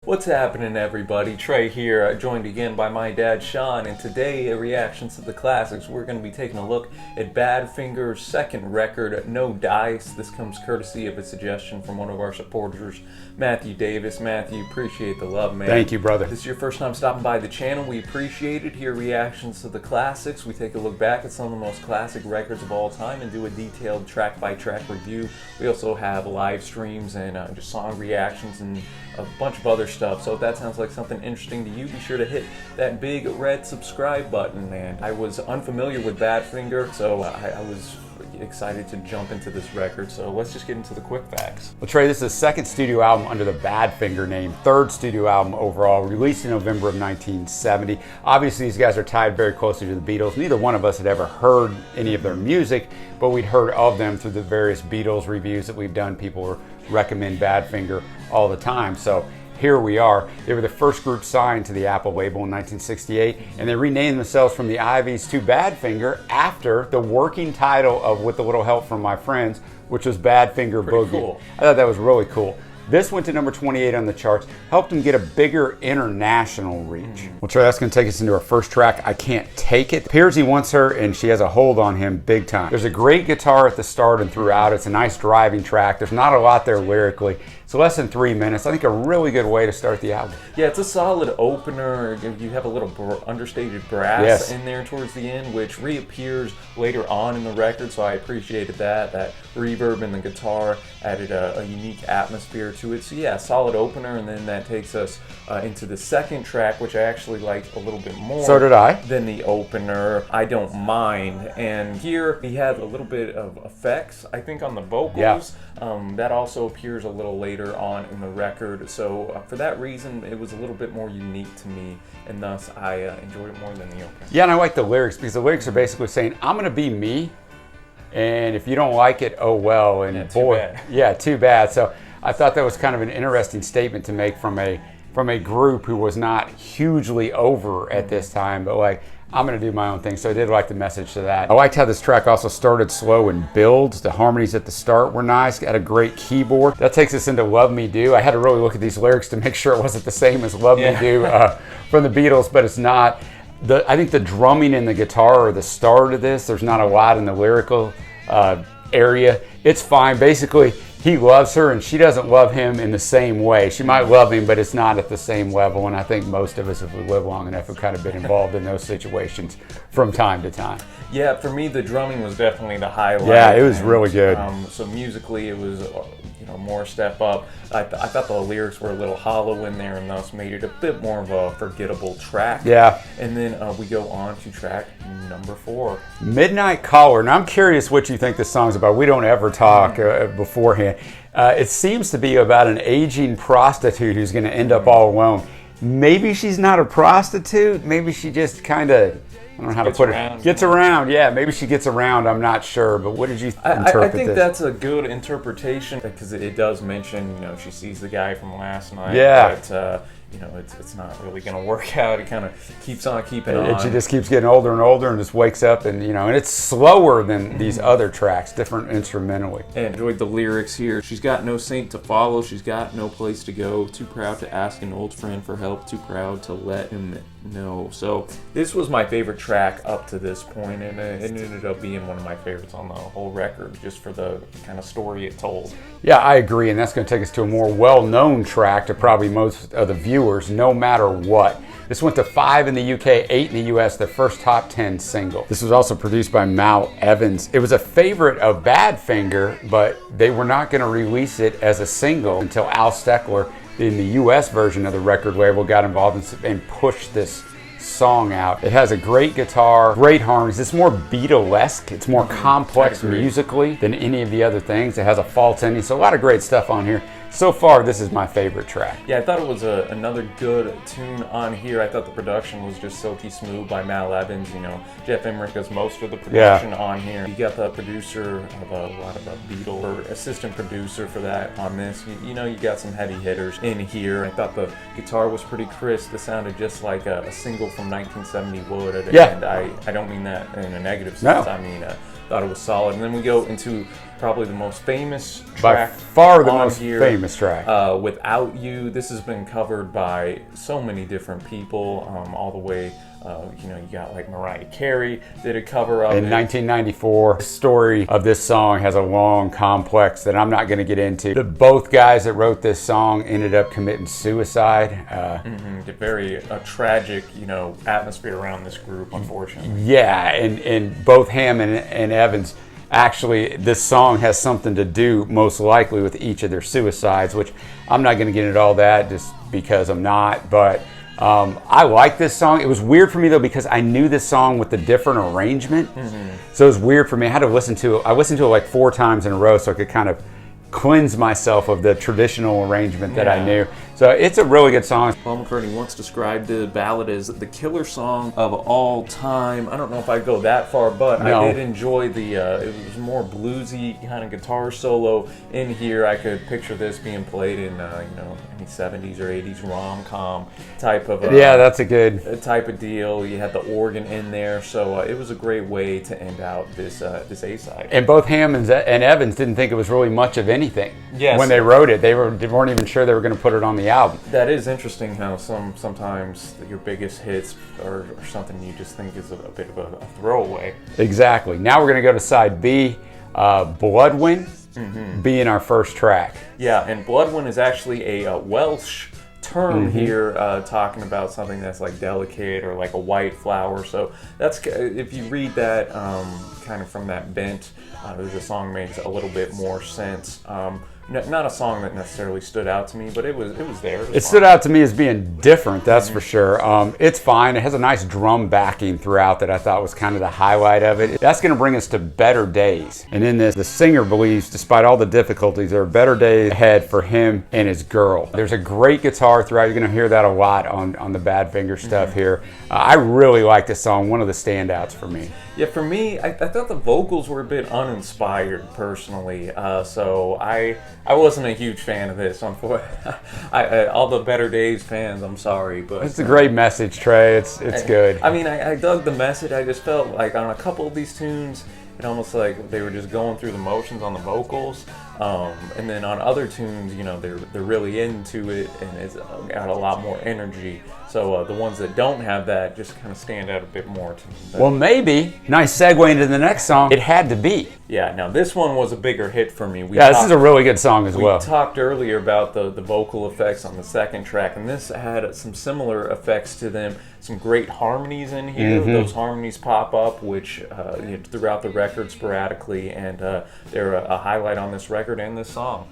What's happening, everybody? Trey here, joined again by my dad Sean, and today, reactions to the classics, we're going to be taking a look at Badfinger's second record, No Dice. This comes courtesy of a suggestion from one of our supporters, Matthew Davis. Matthew, appreciate the love, man. Thank you, brother. If this is your first time stopping by the channel, we appreciate it. Here, reactions to the classics. We take a look back at some of the most classic records of all time and do a detailed track-by-track review. We also have live streams and just song reactions and a bunch of other stuff. So if that sounds like something interesting to you, be sure to hit that big red subscribe button. And I was unfamiliar with Badfinger, so I was excited to jump into this record. So let's just get into the quick facts. Well, Trey, this is the second studio album under the Badfinger name, third studio album overall, released in November of 1970. Obviously, these guys are tied very closely to the Beatles. Neither one of us had ever heard any of their music, but we'd heard of them through the various Beatles reviews that we've done. People recommend Badfinger all the time. So here we are. They were the first group signed to the Apple label in 1968, and they renamed themselves from the Ivies to Badfinger after the working title of With a Little Help from My Friends, which was Badfinger Boogie. Cool. I thought that was really cool. This went to number 28 on the charts, helped them get a bigger international reach. Well, Trey, that's going to take us into our first track, I Can't Take It. Appears he wants her, and she has a hold on him big time. There's a great guitar at the start and throughout. It's a nice driving track. There's not a lot there lyrically. It's less than 3 minutes. I think a really good way to start the album. Yeah, it's a solid opener. You have a little understated brass in there towards the end, which reappears later on in the record, so I appreciated that. That reverb in the guitar added a unique atmosphere to it. So yeah, solid opener, and then that takes us into the second track, which I actually liked a little bit more. So did I. Than the opener, I Don't Mind. And here he had a little bit of effects, I think, on the vocals. Yeah. That also appears a little later on in the record, so for that reason it was a little bit more unique to me, and thus I enjoyed it more than the opener. Yeah, and I like the lyrics because the lyrics are basically saying, I'm gonna be me, and if you don't like it, oh well. And yeah, too bad. So I thought that was kind of an interesting statement to make from a group who was not hugely over at this time, but like, I'm going to do my own thing. So I did like the message to that. I liked how this track also started slow and builds. The harmonies at the start were nice. Got a great keyboard. That takes us into Love Me Do. I had to really look at these lyrics to make sure it wasn't the same as Love Me Do from the Beatles, but it's not. I think the drumming and the guitar are the start of this. There's not a lot in the lyrical area. It's fine. Basically, he loves her and she doesn't love him in the same way. She might love him, but it's not at the same level. And I think most of us, if we live long enough, have kind of been involved in those situations from time to time. Yeah, for me, the drumming was definitely the highlight. Yeah, it was really good. So musically, it was more step up. I thought the lyrics were a little hollow in there, and thus made it a bit more of a forgettable track. Yeah. And then we go on to track number 4. Midnight Caller. Now I'm curious what you think this song's about. We don't ever talk beforehand. It seems to be about an aging prostitute who's going to end up all alone. Maybe she's not a prostitute. Maybe she just kind of, I don't know how to put it. Gets around, yeah. Maybe she gets around, I'm not sure. But what did you interpret I think this? that's a good interpretation, because it does mention, she sees the guy from last night. Yeah. But, it's not really going to work out. It kind of keeps on keeping on. And she just keeps getting older and older and just wakes up and, and it's slower than these other tracks, different instrumentally. I enjoyed the lyrics here. She's got no saint to follow. She's got no place to go. Too proud to ask an old friend for help. Too proud to let him know. So this was my favorite track up to this point, and it ended up being one of my favorites on the whole record, just for the kind of story it told. Yeah, I agree, and that's going to take us to a more well-known track to probably most of the viewers, No Matter What. This went to 5 in the UK, 8 in the US, their first top 10 single. This was also produced by Mal Evans. It was a favorite of Badfinger, but they were not going to release it as a single until Al Steckler, in the US version of the record label, got involved and pushed this song out. It has a great guitar, great harmonies. It's more Beatlesque. It's more complex musically than any of the other things. It has a false ending, so a lot of great stuff on here. So far, this is my favorite track. Yeah, I thought it was another good tune on here. I thought the production was just silky smooth by Mal Evans. Jeff Emmerich does most of the production on here. You got the producer of a lot of Beatles, or assistant producer for that on this. You got some heavy hitters in here. I thought the guitar was pretty crisp. It sounded just like a single from 1970 would. And I don't mean that in a negative sense. No. I mean thought it was solid. And then we go into probably the most famous By track far the on most here, famous track. Without You. This has been covered by so many different people, all the way, you got like Mariah Carey did a cover of it. In 1994, the story of this song has a long, complex that I'm not going to get into. Both guys that wrote this song ended up committing suicide. Very tragic, atmosphere around this group, unfortunately. Yeah, and both Hammond and Evans, actually, this song has something to do, most likely, with each of their suicides, which I'm not going to get into all that just because I'm not, but I like this song. It was weird for me, though, because I knew this song with the different arrangement, so it was weird for me. I had to listen to it. I listened to it like 4 times in a row so I could kind of cleanse myself of the traditional arrangement that I knew. So it's a really good song. Paul McCartney once described the ballad as the killer song of all time. I don't know if I'd go that far, but I did enjoy the, it was more bluesy kind of guitar solo in here. I could picture this being played in, any 70s or 80s rom-com type of yeah, that's a good type of deal. You had the organ in there, so it was a great way to end out this this A-side. And both Hammond and Evans didn't think it was really much of anything. Yes. When they wrote it, they weren't even sure they were going to put it on the album. That is interesting how sometimes your biggest hits are something you just think is a bit of a throwaway. Exactly. Now we're going to go to side B, Bloodwind, being our first track. Yeah, and Bloodwind is actually a Welsh term here, talking about something that's like delicate or like a white flower. So that's, if you read that kind of from that bent, the song makes a little bit more sense. Not a song that necessarily stood out to me, but it was there. It stood out to me as being different, that's for sure. It's fine. It has a nice drum backing throughout that I thought was kind of the highlight of it. That's going to bring us to better days. And in this, the singer believes, despite all the difficulties, there are better days ahead for him and his girl. There's a great guitar throughout. You're going to hear that a lot on the Badfinger stuff here. I really like this song. One of the standouts for me. Yeah, for me, I thought the vocals were a bit uninspired, personally. So I wasn't a huge fan of this. All the Better Days fans, I'm sorry, but it's a great message, Trey. It's good. I mean, I dug the message. I just felt like on a couple of these tunes, it almost like they were just going through the motions on the vocals. And then on other tunes, they're really into it and it's got a lot more energy. So the ones that don't have that just kind of stand out a bit more to me. Well, maybe. Nice segue into the next song. It Had to Be. Yeah, now this one was a bigger hit for me. This is a really good song as well. We talked earlier about the vocal effects on the second track, and this had some similar effects to them. Some great harmonies in here. Those harmonies pop up, which throughout the record sporadically, and they're a highlight on this record and this song.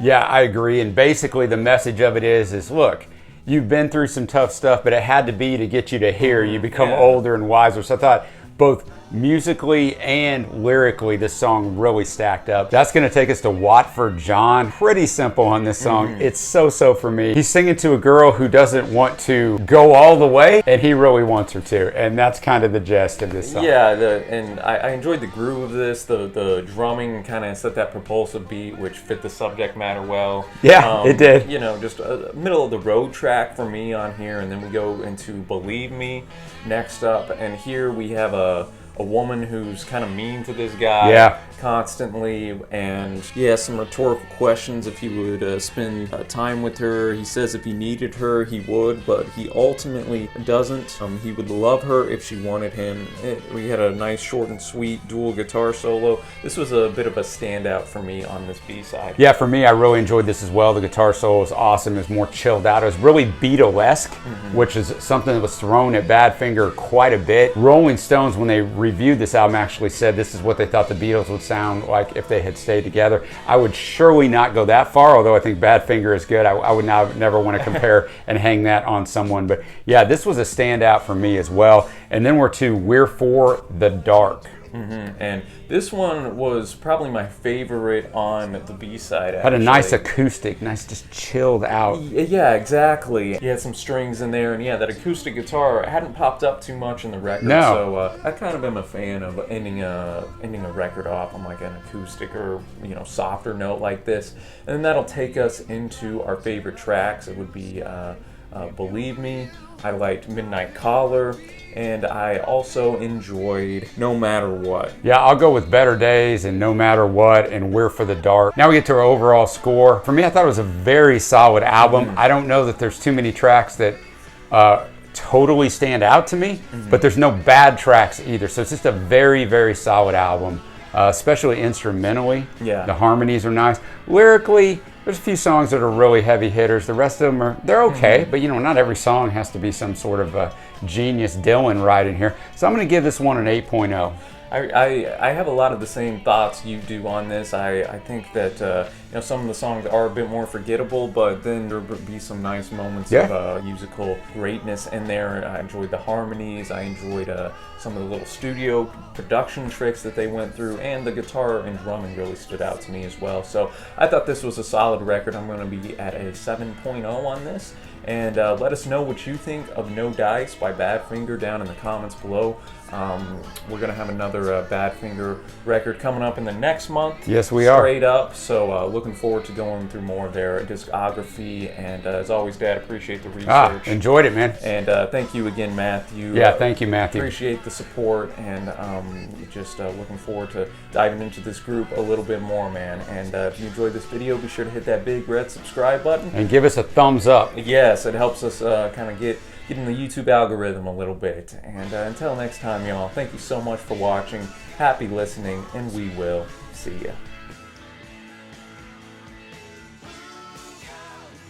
Yeah, I agree. And basically the message of it is look, you've been through some tough stuff, but it had to be to get you to here. You become older and wiser. So I thought both musically and lyrically, this song really stacked up. That's going to take us to Watford John. Pretty simple on this song. It's so for me. He's singing to a girl who doesn't want to go all the way, and he really wants her to. And that's kind of the gist of this song. Yeah, and I enjoyed the groove of this. The drumming kind of set that propulsive beat, which fit the subject matter well. Yeah, it did. Just a middle of the road track for me on here, and then we go into Believe Me next up, and here we have a woman who's kind of mean to this guy constantly, and some rhetorical questions if he would spend time with her. He says if he needed her, he would, but he ultimately doesn't. He would love her if she wanted him. We had a nice short and sweet dual guitar solo. This was a bit of a standout for me on this B-side. Yeah, for me, I really enjoyed this as well. The guitar solo was awesome. It was more chilled out. It was really Beatlesque, which is something that was thrown at Badfinger quite a bit. Rolling Stones, when they reviewed this album, actually said this is what they thought the Beatles would sound like if they had stayed together. I would surely not go that far, although I think Badfinger is good. I would never want to compare and hang that on someone. But yeah, this was a standout for me as well. And then we're to We're For the Dark. And this one was probably my favorite on the B-side. Had a nice acoustic, nice just chilled out. Yeah, exactly. You had some strings in there, and that acoustic guitar hadn't popped up too much in the record. No. So I kind of am a fan of ending a record off on like an acoustic or softer note like this, and then that'll take us into our favorite tracks. It would be Believe Me. I liked Midnight Caller, and I also enjoyed No Matter What. Yeah, I'll go with Better Days and No Matter What and We're for the Dark. Now we get to our overall score. For me, I thought it was a very solid album. I don't know that there's too many tracks that totally stand out to me, but there's no bad tracks either. So it's just a very, very solid album, especially instrumentally. Yeah. The harmonies are nice. Lyrically, there's a few songs that are really heavy hitters. The rest of them they're okay, but you know, not every song has to be some sort of genius Dylan right in here. So I'm going to give this one an 8.0. I have a lot of the same thoughts you do on this. I think that you know, some of the songs are a bit more forgettable, but then there would be some nice moments of musical greatness in there. I enjoyed the harmonies. I enjoyed some of the little studio production tricks that they went through, and the guitar and drumming really stood out to me as well. So I thought this was a solid record. I'm going to be at a 7.0 on this. And let us know what you think of No Dice by Badfinger down in the comments below. We're going to have another Badfinger record coming up in the next month. Yes, we are. Straight up. So looking forward to going through more of their discography. And as always, Dad, appreciate the research. Enjoyed it, man. And thank you again, Matthew. Yeah, thank you, Matthew. Appreciate the support, and just looking forward to diving into this group a little bit more, man. And if you enjoyed this video, be sure to hit that big red subscribe button. And give us a thumbs up. Yes, it helps us kind of get in the YouTube algorithm a little bit. And until next time, y'all, thank you so much for watching. Happy listening, and we will see ya.